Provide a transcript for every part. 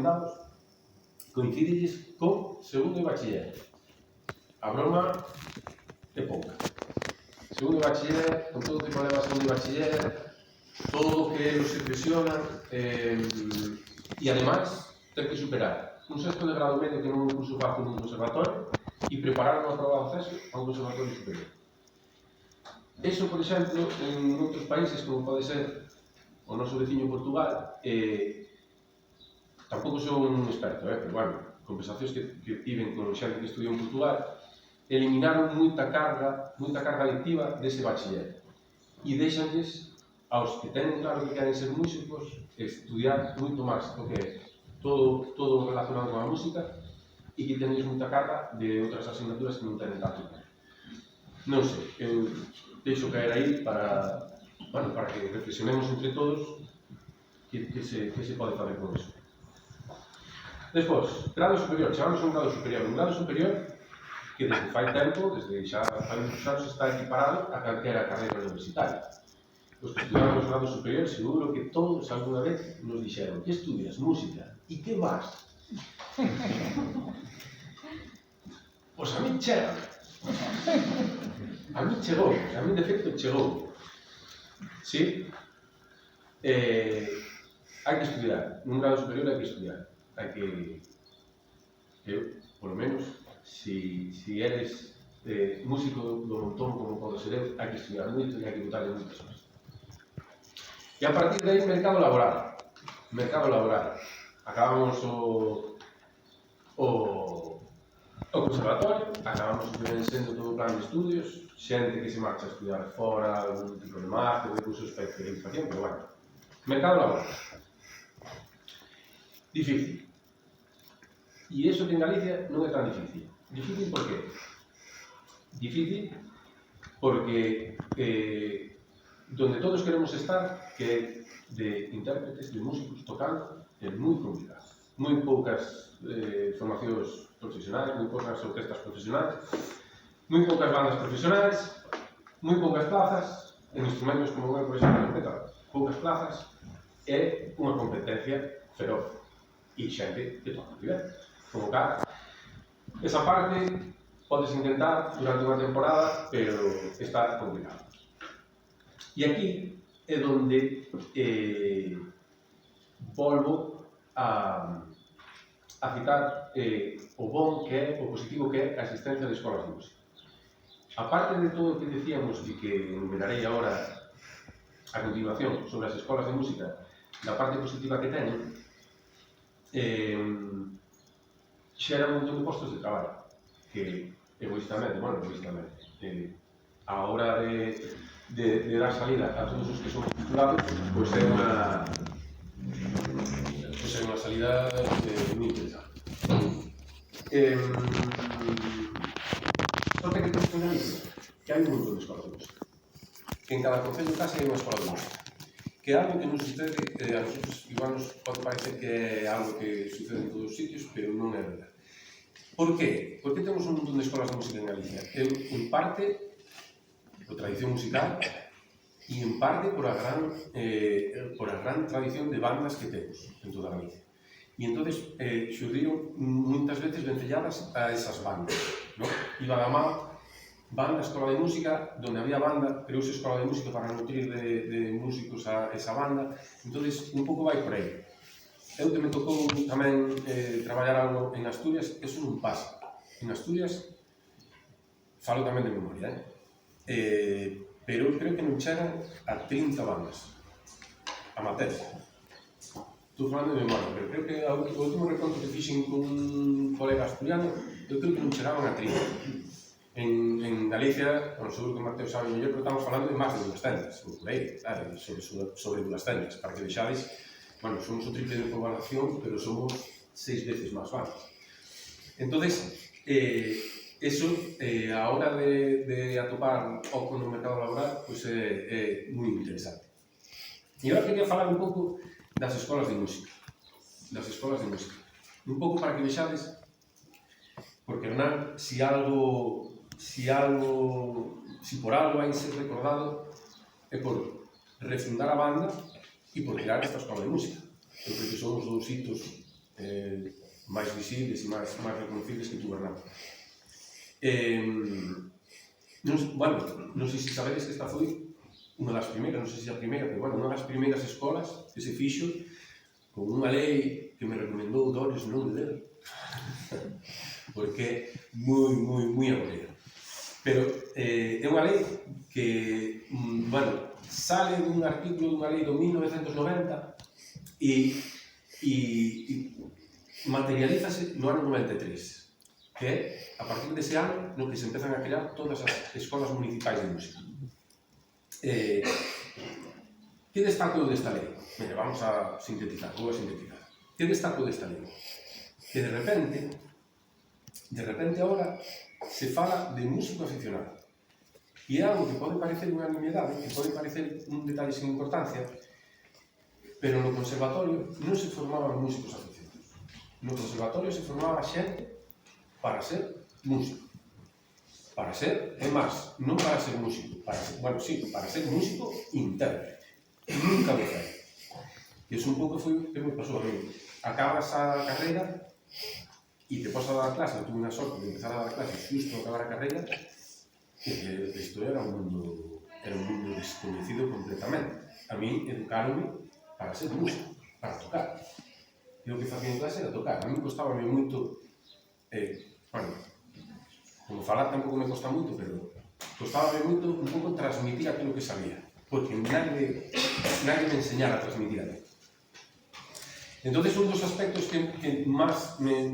recomendados, coincidilles con segundo de bachiller. A broma é pouca. Segundo de bachiller, con todo o que leva segundo de bachiller, todo o que los impresiona, e ademais, ter que superar un sexto de grado medio que non é un curso fácil nun conservatorio e preparar unha prova de acceso a un conservatorio superior. Eso, por exemplo, en outros países, como pode ser o noso veciño Portugal, tampouco sou un experto, pero, bueno, conversacións que tiven con xente que estudiou en Portugal, eliminaron moita carga lectiva dese bachiller e deixanlles aos que teñen claro que queren ser músicos estudiar moito máis o que é todo relacionado con a música e que teñen moita carga de outras asignaturas que non teñen tanto. Non sei, eu deixo caer aí para que reflexionemos entre todos que se pode fazer con iso. Despois, grado superior, chamamos un grado superior. Un grado superior que desde fai tempo, desde xa fai muitos anos, está equiparado a calquera carreira universitaria. Os que estudaron os grados superiores, seguro que todos alguna vez nos dixeron: que estudias? Música. E que vas? Pois a mí chega. A mí chegou, a mí de feito chegou. Sí? Hai que estudiar. Nun grado superior hai que estudiar. Hai que... Eu, polo menos, si eres músico do montón como pode ser eu, hai que estudiar moito e hai que botarle moitas horas. E a partir de aí, mercado laboral. Mercado laboral. Acabamos o conservatorio, acabamos sendo todo o plan de estudios, xente que se marcha a estudiar fora, algún tipo de máster, de cursos de especialización, pero bueno. Mercado laboral. Difícil. E iso que en Galicia non é tan difícil. Difícil por qué? Difícil porque donde todos queremos estar, que é de intérpretes, de músicos tocando, é moi complicado. Moi poucas formacións profesionais, moi poucas orquestas profesionais, moi poucas bandas profesionais, moi poucas plazas, en instrumentos como eu, por exemplo, poucas plazas, é unha competencia feroz. E xente que toca nivel. Como cara, esa parte podes intentar durante unha temporada, pero está complicado. E aquí é onde volvo a citar o bon que é, o positivo que é a existencia de escolas de música. A parte de todo o que decíamos e que enumerarei agora a continuación sobre as escolas de música, da parte positiva que teñen, xera un montón de postos de traballo que egoístamente, a hora de dar salida a todos os que son titulados, pois é unha salida moi interesante. Só ten que ter en Galicia que hai un montón de escolas de música, que en cada concello case hai unha escola de música, que é algo que non sucede, a nosotros igual nos pode parecer que é algo que sucede en todos os sitios, pero non é verdade. Por qué? Por que temos un montón de escolas de música en Galicia? En parte, por tradición musical, e en parte por a gran tradición de bandas que temos en toda Galicia. E entonces xurdiron moitas veces vencelladas a esas bandas, ¿no? Iba da má banda, escola de música, donde había banda, creouse escola de música para nutrir de músicos a esa banda, entonces un pouco vai por aí. Eu que me tocou tamén traballar algo en Asturias, eso non pasa. En Asturias, falo tamén de memoria, pero creo que non chegan a 30 bandas amateurs. Estou falando de memoria, pero creo que o último reconto que fixen con un colega asturiano, eu creo que non chegaban a 30. En Galicia, seguro que Mateo sabe mellor, pero estamos falando de máis de 200, por aí, claro, sobre 200, para que vexades, bueno, somos o triple de población, pero somos 6 veces máis bandas. Entonces, eso, a hora de atopar oco no mercado laboral, pois é moi interesante. E agora quería falar un pouco das escolas de música. Das escolas de música. Un pouco para que vexades, porque Hernán, si por algo hai ser recordado, é por refundar a banda e por crear esta escola de música. Eu creo que son os dous hitos máis visibles e máis reconocibles que tu Bernardo. Bueno, non sei se sabedes que esta foi unha das primeiras, non sei se a primeira, pero bueno, unha das primeiras escolas que se fixo con unha lei que me recomendou Doris non ler, porque é moi aburrida. Pero é unha lei que, bueno, sale dun artículo dunha lei do 1990 e materialízase no ano 93, que é a partir dese ano no que se empezan a crear todas as escolas municipais de música. Que destaco desta lei? Mira, vamos a sintetizar, vou a sintetizar. Que destaco desta lei? Que de repente agora se fala de músico aficionado. E é algo que pode parecer unha nimiedade, que pode parecer un detalle sin importancia, pero no conservatorio non se formaban músicos aficionados. No conservatorio se formaba xente para ser músico. Para ser, é máis, non para ser músico, para ser músico intérprete. Nunca me fai. E iso un pouco foi o que me pasou a mí. Acabas a carreira e te podes a dar clase, eu tuve unha sorte de empezar a dar clase xusto a acabar a carreira, e isto era un mundo desconhecido completamente. A mí educaronme para ser músico, para tocar. E o que facía en clase era tocar. A mí costábame moito, bueno, como falar tampouco me costa moito, pero costábame moito un pouco transmitir aquilo que sabía, porque nadie me enseñara a transmitir a mí. Entón, un dos aspectos que máis me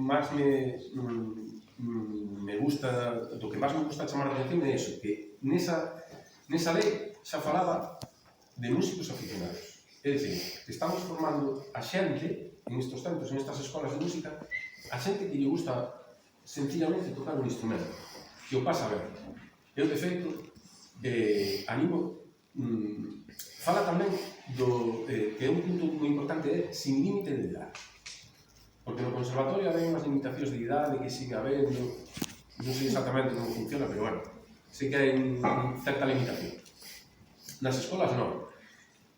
gusta, do que máis me gusta chamar a atención é iso, que nesa lei xa falaba de músicos aficionados. É dicir, que estamos formando a xente, en estes tempos, en estas escolas de música, a xente que lle gusta sencillamente tocar un instrumento, que o pasa ben. Eu, de feito, animo, fala tamén do que é un punto moi importante, é sin límite de idade. Porque no conservatorio hai unhas limitacións de idade que sigue habendo, non sei exactamente como funciona, pero bueno, sei que hai certa limitación. Nas escolas non.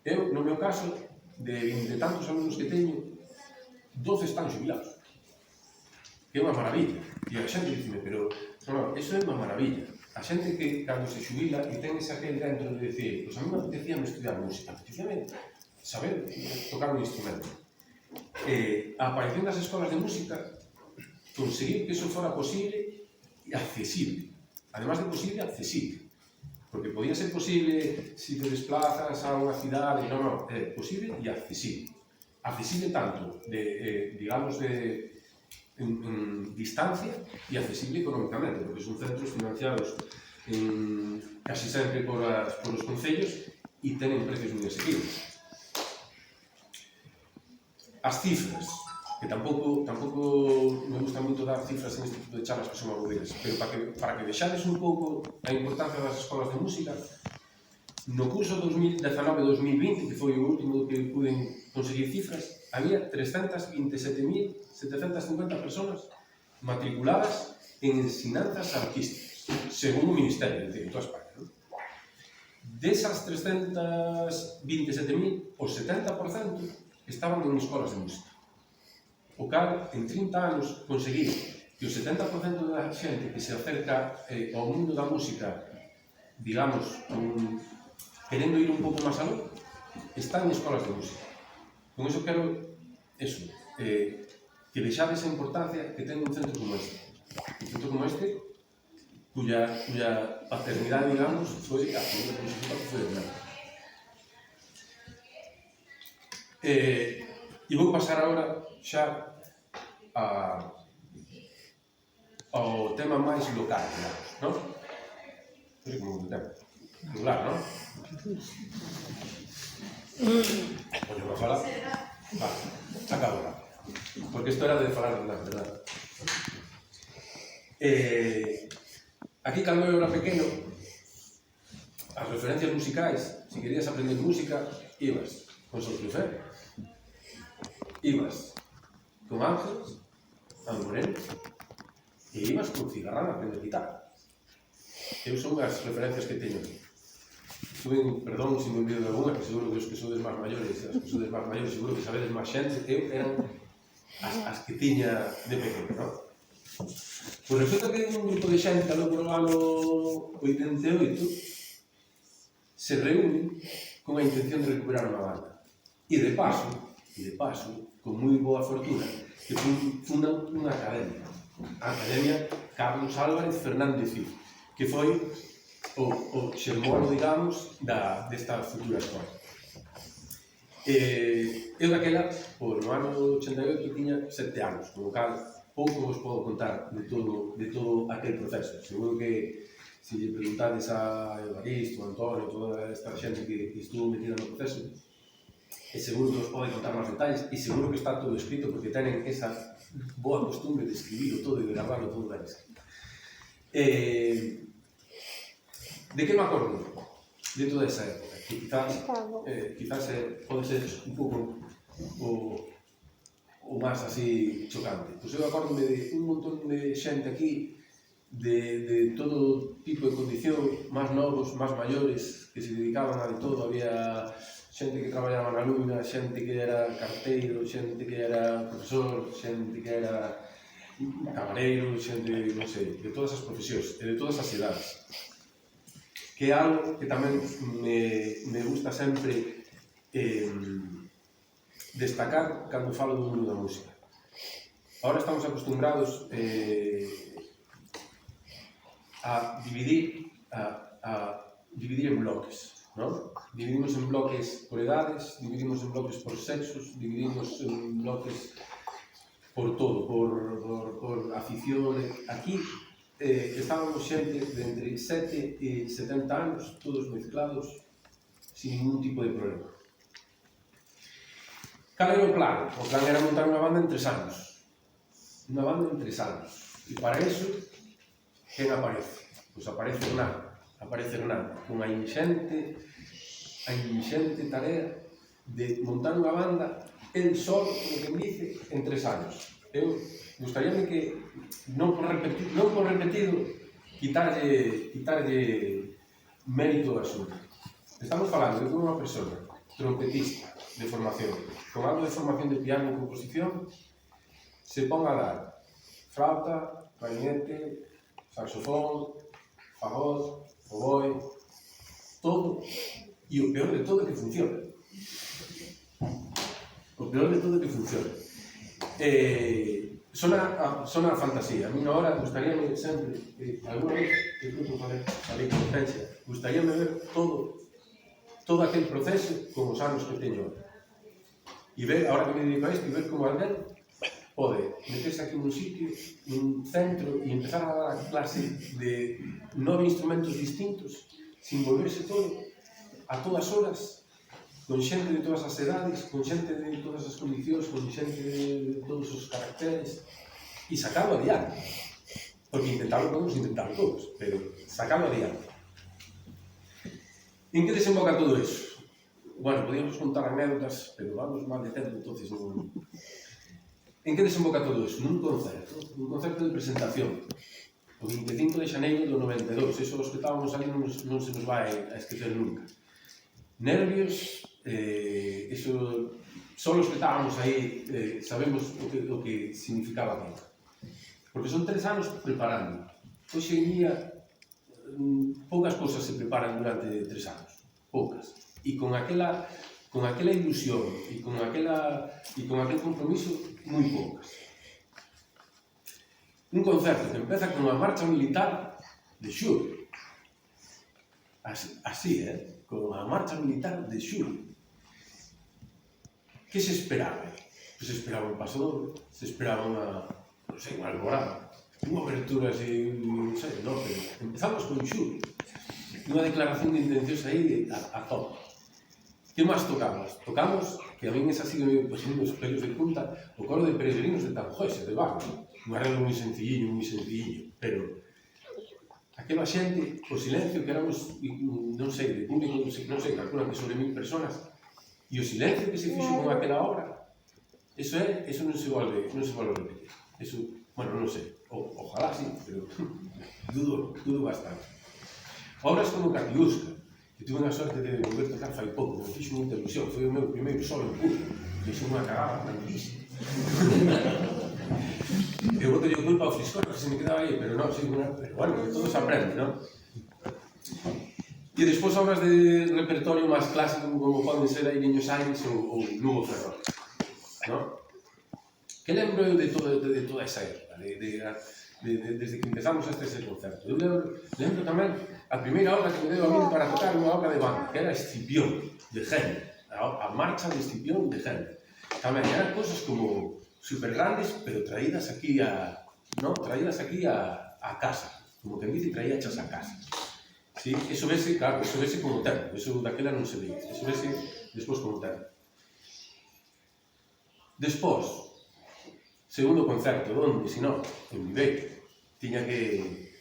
Eu, no meu caso, de tantos alumnos que teño, 12 están xubilados. Que é unha maravilla. E a xente dicime, pero, non, iso é unha maravilla. A xente que, cando se xubila, e ten ese aquel dentro de decir, pois a mí me apetecíame estudiar música, apetecíame saber tocar un instrumento. A aparición das escolas de música conseguir que iso fora posible e accesible. Además de posible, accesible. Porque podía ser posible se te desplazas a unha cidade, non, é posible e accesible. Accesible tanto de, digamos, de distancia e accesible económicamente, porque son centros financiados casi sempre por os concellos e tenen precios moi asequibles. As cifras, que tampouco me gusta moito dar cifras en este tipo de charlas que son aburridas, pero para que vexades un pouco a importancia das escolas de música, no curso 2019-2020, que foi o último que pude conseguir cifras, había 327.750 personas matriculadas en ensinanzas artísticas, según o Ministerio, de toda España. ¿No? Desas 327.000, o 70% estaban en escolas de música. O cal, en 30 anos, conseguir que o 70% da xente que se acerca ao mundo da música, digamos, querendo ir un pouco máis aló, está en escolas de música. Con iso quero, que vexades a importancia que ten un centro como este. Un centro como este, cuya paternidade, digamos, foi a primeira consulta que foi de nada. E vou pasar agora xa ao tema máis local, digamos, non? Non sei como o tema. Regular, non? Poño a falar? Vale, acabo agora. Porque isto era de falar de nada, verdad? Aquí, cando eu era pequeno, as referencias musicais, se querías aprender música, ibas con Solfeger, ibas con Ángeles, Moreno, e ibas con Cigarrán a aprender guitarra. Eu son as referencias que teño aquí. Perdón se me olvido de alguna, que seguro que os que sodes máis maiores, as que sodes máis maiores, seguro que sabedes máis xente, eu eran as que tiña de pequeno, non? Pois resulta que un grupo de xente no ano 88 se reúne con a intención de recuperar unha banda. E de paso, con moi boa fortuna, que fundan unha academia. A Academia Carlos Álvarez Fernández Cid, que foi o xermono, digamos, desta futura escola. Eu daquela, no ano 88, tiña 7 anos, con o cal pouco vos podo contar de todo aquel proceso. Seguro que se lle preguntades a Evaristo, a Antonio, toda esta xente que estuvo metida no proceso, e seguro que vos pode contar máis detalles, e seguro que está todo escrito, porque tenen esa boa costumbre de escribirlo todo e de gravarlo todo ben escrito. De que me acordo de toda esa época? Que quizás pode ser un pouco o máis así chocante. Pois eu acordome de un montón de xente aquí de todo tipo de condición, máis novos, máis maiores, que se dedicaban a de todo. Había xente que traballaba na luna, xente que era carteiro, xente que era profesor, xente que era camareiro, xente, non sei, de todas as profesións e de todas as edades. Que é algo que tamén me gusta sempre destacar cando falo do mundo da música. Ahora estamos acostumbrados a dividir en bloques, non? Dividimos en bloques por edades, dividimos en bloques por sexos, dividimos en bloques por todo, por afición. Aquí estábamos xente de entre 7 e 70 anos, todos mezclados, sin ningún tipo de problema. Cal era o plan? O plan era montar unha banda en 3 anos. Unha banda en 3 anos. E para iso, quen aparece? Pois aparece Hernán, con a inxente tarea de montar unha banda el solo, como quen dice, en 3 anos. Eu gustaríame que, non por repetido, quitarlle mérito ao asunto. Estamos falando de unha persona trompetista de formación, con algo de formación de piano e composición, se pon a dar flauta, clarinete, saxofón, fagot, oboe, todo, e o peor de todo é que funciona. O peor de todo é que funciona. Sona a fantasía. A mí ahora gustaríame sempre, alguna vez que incluso facer a competencia, gustaríame ver todo aquel proceso con os anos que teño ahora. E ver, ahora que me dedico a isto, e ver como alguén pode meterse aquí nun sitio, nun centro, e empezar a dar a clase de 9 instrumentos distintos, sin volverse todo, a todas horas, con xente de todas as edades, con xente de todas as condicións, con xente de todos os caracteres, e sacarlo adiante. Porque intentarlo podemos intentarlo todos, pero sacarlo adiante. En que desemboca todo iso? Bueno, podíamos contar anécdotas, pero vamos mal de tempo, entonces non... En que desemboca todo iso? Nun concerto de presentación, o 25 de xaneiro do 92, eso os que estábamos ali non se nos vai a esquecer nunca. Nervios, eso, só os que estábamos aí sabemos o que significaba aquilo. Porque son 3 anos preparando. Hoxe en día, poucas cousas se preparan durante 3 anos, poucas. E con aquela ilusión e con aquel compromiso, moi poucas. Un concerto que empeza con a marcha militar de xullo. Así, con a marcha militar de xullo. Que se esperaba? Se esperaba un paso, se esperaba unha alborada, unha abertura así, non sei, non, pero empezamos con xullo. Unha declaración de intencións aí a top. Que máis tocamos? Tocamos, que a mí esa sigue posando os pelos de punta, o coro de peregrinos de Tanjoise, de Baco. Un arreglo moi sencilliño, pero aquela xente, o silencio que éramos, non sei, de público, non sei, calculan que sobre 1000 personas, e o silencio que se fixo con aquela obra, eso non se volve a repetir. Eso, bueno, non sei, ojalá sí, pero dudo bastante. Obras como Catiusca, que tuve a sorte de volver tocar fai pouco, me fixo moita ilusión, foi o meu primeiro solo en público, fixo unha cagada grandísima. Eu boto yo culpa ao friscor, que se me quedaba aí, pero non, sí, pero bueno, todo se aprende, non? E despois obras de repertorio máis clásico como poden ser aí Niños Aires ou Lugo Ferrol, non? Que lembro eu de toda esa época, desde que empezamos ese concerto. Eu lembro tamén a primeira obra que me deu a mí para tocar unha obra de banda, que era Escipión, de Händel, a marcha de Escipión de Händel. Tamén eran cosas como super grandes, pero traídas aquí a casa, como que en dice traíachas a casa. Sí, eso vese, claro, eso vese como tempo, eso daquela non se veía, eso vese despois como tempo. Despois, segundo concerto, onde, se non, en Viveiro, tiña que,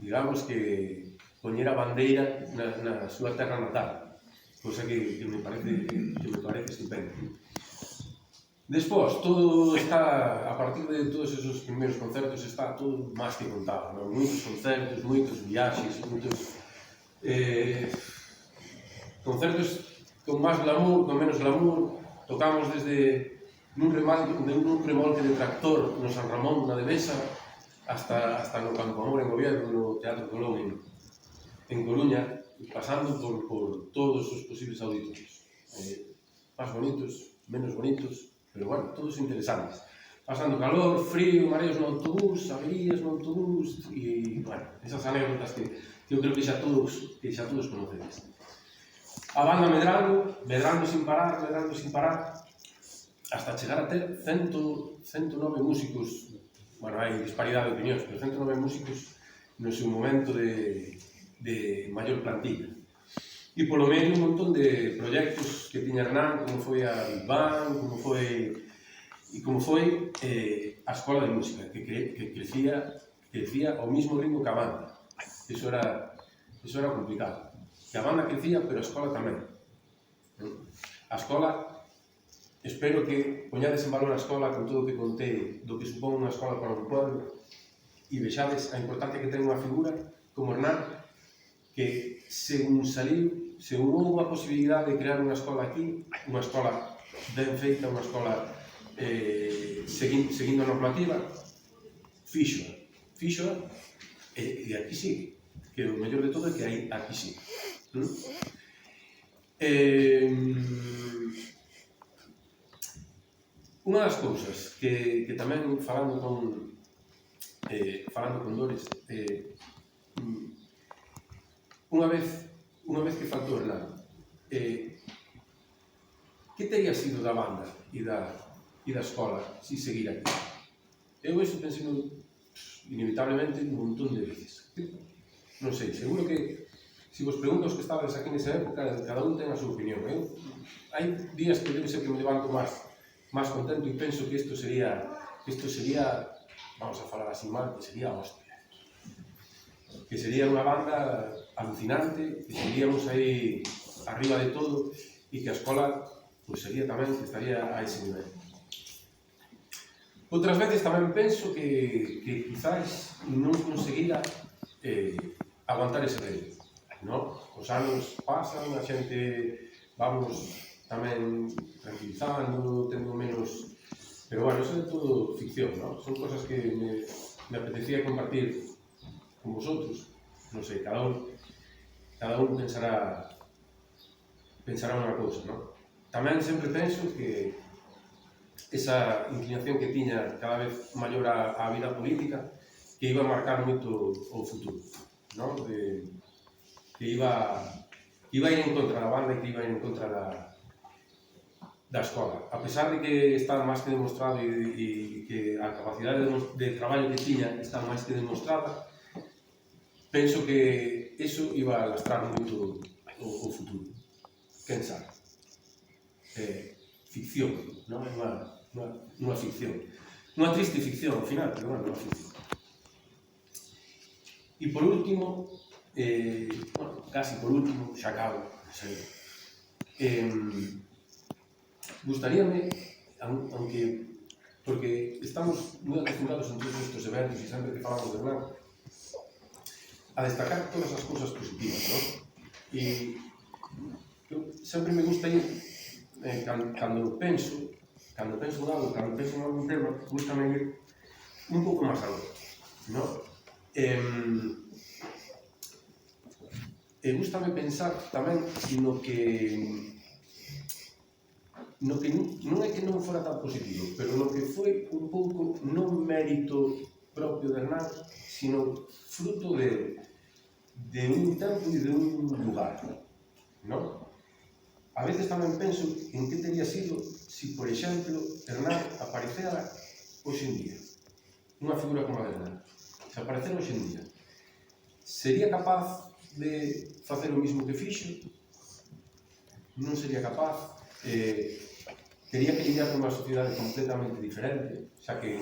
digamos que, poñer a bandeira na súa terra natal, cosa que me parece estupendo. Despois, todo está, a partir de todos esos primeiros concertos, está todo máis que contado, non? Moitos concertos, moitos viaxes, moitos concertos con máis glamour, con menos glamour. Tocamos desde nun remolque de tractor no San Ramón, na Devesa, hasta no Campo Amor en Oviedo, no Teatro Colón en Coruña, pasando por todos os posibles auditorios. Más bonitos, menos bonitos, pero bueno, todos interesantes. Pasando calor, frío, mareos no autobús, averías no autobús, e, bueno, esas anécdotas que eu creo que xa todos conocedes. A banda medrando sin parar, hasta chegar a ter 109 músicos, bueno, hai disparidade de opinións, pero 109 músicos no seu momento de maior plantilla. E polo medio un montón de proxectos que tiña Hernán, como foi a Big Bang, como foi a Escola de Música, que crecía ao mismo ritmo que a banda. Eso era complicado. Que a banda crecía, pero a escola tamén. A escola, espero que poñades en valor a escola con todo o que contei do que supón unha escola para un pueblo e vexades a importancia que ten unha figura como Hernán, que según houve a posibilidade de crear unha escola aquí, unha escola ben feita, unha escola seguindo a normativa, fíxoa e aquí sigue. Que o mellor de todo é que aquí sí. Unha das cousas que tamén falando con Dores, unha vez que faltou Hernán, que teria sido da banda e da escola se seguir aquí? Eu iso pensei inevitablemente un montón de veces. Non sei, seguro que se vos pregunto os que estabades aquí nesa época, cada un ten a súa opinión. Hai días que debe ser que me levanto máis contento e penso que isto sería, vamos a falar así mal, que sería hostia. Que sería unha banda alucinante, que seríamos aí arriba de todo e que a escola sería tamén que estaría a ese nivel. Outras veces tamén penso que quizás non conseguira aguantar ese ritmo, non? Os anos pasan, a xente vamos tamén tranquilizando, tendo menos... Pero bueno, eso é todo ficción, non? Son cosas que me apetecía compartir con vosotros. Non sei, cada un pensará unha cousa, non? Tamén sempre penso que esa inclinación que tiña cada vez maior a vida política que iba a marcar moito o futuro, non? Que iba a ir en contra da banda e que iba a ir en contra da escola. A pesar de que está máis que demostrado e que a capacidade de traballo que tiña está máis que demostrada, penso que eso iba a lastrar moito o futuro. Quen sabe? Ficción, non? Unha ficción. Unha triste ficción, ao final, pero bueno, unha ficción. E por último, casi por último, xa acabo, gustaríame, porque estamos moi acostumbrados en todos estes eventos e sempre que falamos de Hernán, a destacar todas as cousas positivas, non? E sempre me gusta ir, cando cando penso en algo, cando penso en algún tema, gústame ir un pouco máis algo, non? E gústame pensar tamén no que non é que non fora tan positivo, pero no que foi un pouco non mérito propio de Hernán, sino fruto de un tempo e de un lugar, non? A veces tamén penso en que teria sido se, por exemplo, Hernán aparecera hoxe en día, unha figura como a de Hernán. Se aparecera hoxe en día, sería capaz de facer o mismo que fixo? Non sería capaz? Tería que lidiar con unha sociedade completamente diferente, xa que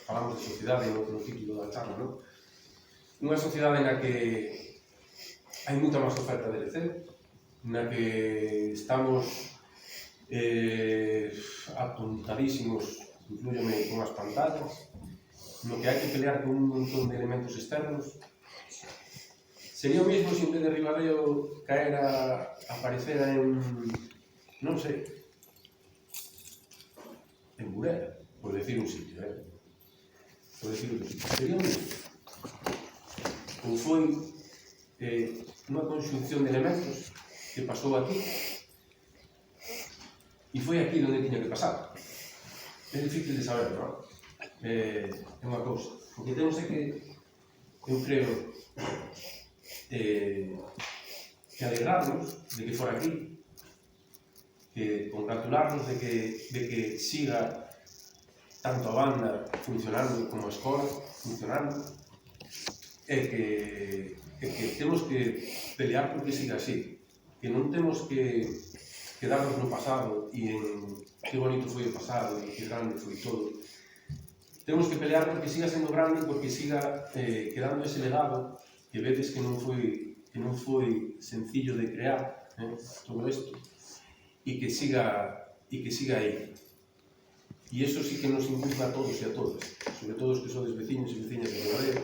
falamos de sociedade no título da charla, non? Unha sociedade na que hai moita máis oferta de lecer, na que estamos atontadísimos, inclúyome con as pantallas, no que hai que pelear con un montón de elementos externos. Sería o mesmo se en vez de Ribadeo aparecera en, non sei, en Burela, por decir un sitio, por decir un sitio. Sería o mesmo. Ou foi unha conxunción de elementos que pasou aquí e foi aquí onde tiña que pasar. É difícil de saber, non? É unha cousa. O que temos é que, eu creo, que alegrarnos de que fora aquí, que congratularnos de que siga tanto a banda funcionando como a escola funcionando, e que temos que pelear porque siga así, que non temos que quedarnos no pasado e en que bonito foi o pasado e que grande foi todo. Temos que pelear porque siga sendo grande, porque siga quedando ese legado que vedes que non foi sencillo de crear, todo isto, e que siga aí. E iso sí que nos impugna a todos e a todas, sobre todo os que sodes veciños e veciñas de Ribadeo.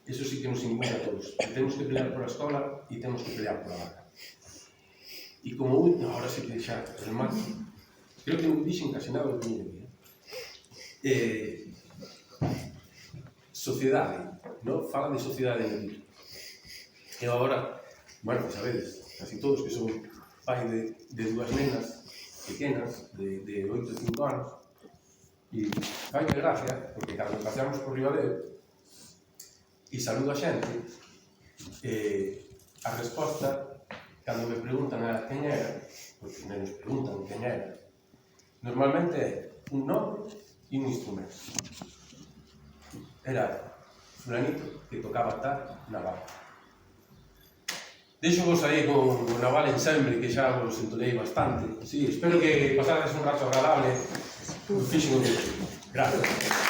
Iso sí que nos impugna a todos. Que temos que pelear por a escola e temos que pelear por a vaca. E como último, agora sí que xa remato, creo que non dixen casi nada do que me día. Sociedade, non? Fala de sociedade en el. E agora, bueno, sabedes, casi todos que son pai de dúas nenas pequenas, de 8 e 5 anos, e fai que gracia, porque cando paseamos por Ribadeo e saludo a xente, a resposta, cando me preguntan a quen era, porque me nos preguntan quen era, normalmente é un nome e un instrumento. Era fulanito que tocaba tal na vaca. Deixo vos aí con o Naval Ensemble, que xa vos entonei bastante. Sí, espero que pasades un rato agradable. Fixen o que. Gracias.